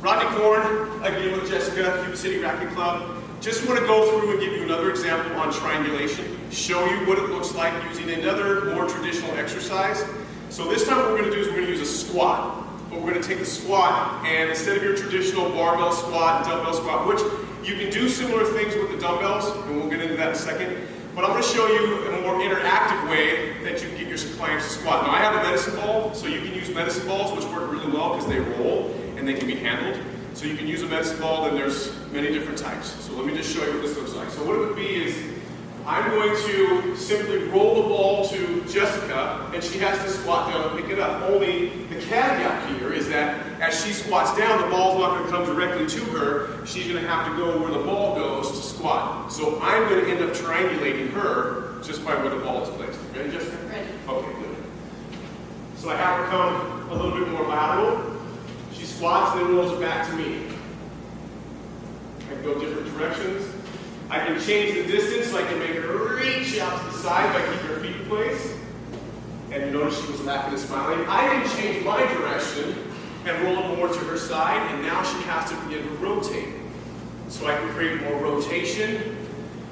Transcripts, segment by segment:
Rodney Korn, again with Jessica, Cuba City Racquet Club. Just want to go through and give you another example on triangulation, show you what it looks like using another more traditional exercise. So this time what we're going to do is we're going to use a squat. But we're going to take the squat, and instead of your traditional barbell squat, dumbbell squat, which you can do similar things with the dumbbells, and we'll get into that in a second, but I'm going to show you a more interactive way that you can get your clients to squat. Now I have a medicine ball, so you can use medicine balls, which work really well because they roll and they can be handled. So you can use a medicine ball, then there's many different types. So let me just show you what this looks like. So what it would be is, I'm going to simply roll the ball to Jessica, and she has to squat down and pick it up. Only the caveat here is that as she squats down, the ball's not going to come directly to her. She's going to have to go where the ball goes to squat. So I'm going to end up triangulating her just by where the ball is placed. Ready, Jessica? Ready. Okay, good. So I have her come a little bit more lateral. She squats, then rolls it back to me. I can go different directions. I can change the distance, so I can make her reach out to the side by keeping her feet in place. And you notice she was laughing and smiling. I can change my direction and roll it more to her side, and now she has to begin to rotate. So I can create more rotation.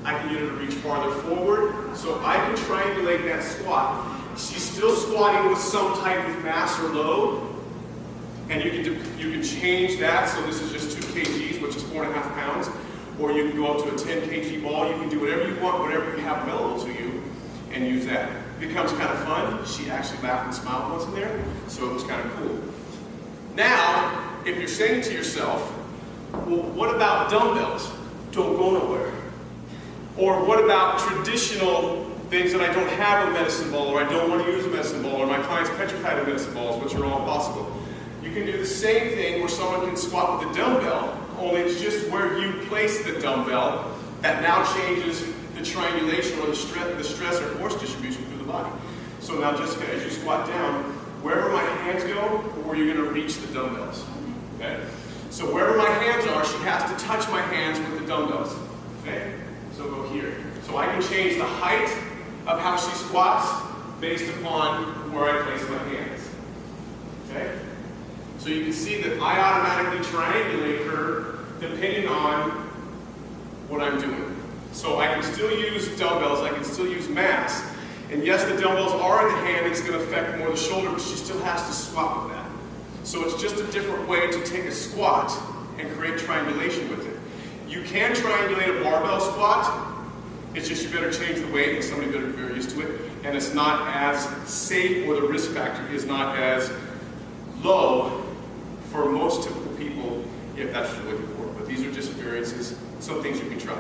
I can get her to reach farther forward. So I can triangulate that squat. She's still squatting with some type of mass or load. And you can change that, so this is just 2 kgs, which is 4.5 pounds. Or you can go up to a 10 kg ball. You can do whatever you want, whatever you have available to you, and use that. It becomes kind of fun. She actually laughed and smiled once in there, so it was kind of cool. Now, if you're saying to yourself, well, what about dumbbells? Don't go nowhere. Or what about traditional things that I don't have a medicine ball, or I don't want to use a medicine ball, or my clients petrified of medicine balls, which are all possible. You can do the same thing where someone can squat with a dumbbell, only it's just where you place the dumbbell that now changes the triangulation or the stress or force distribution through the body. So now, Jessica, as you squat down, wherever my hands go, or where you're going to reach the dumbbells. Okay? So wherever my hands are, she has to touch my hands with the dumbbells. Okay? So go here. So I can change the height of how she squats based upon where I place my hands. Okay? So you can see that I automatically triangulate her depending on what I'm doing. So I can still use dumbbells, I can still use mass. And yes, the dumbbells are in the hand, it's going to affect more the shoulder, but she still has to squat with that. So it's just a different way to take a squat and create triangulation with it. You can triangulate a barbell squat, it's just you better change the weight and somebody better be very used to it. And it's not as safe, or the risk factor is not as low for most typical people, if that's what you're looking for. But these are just variances, some things you can try.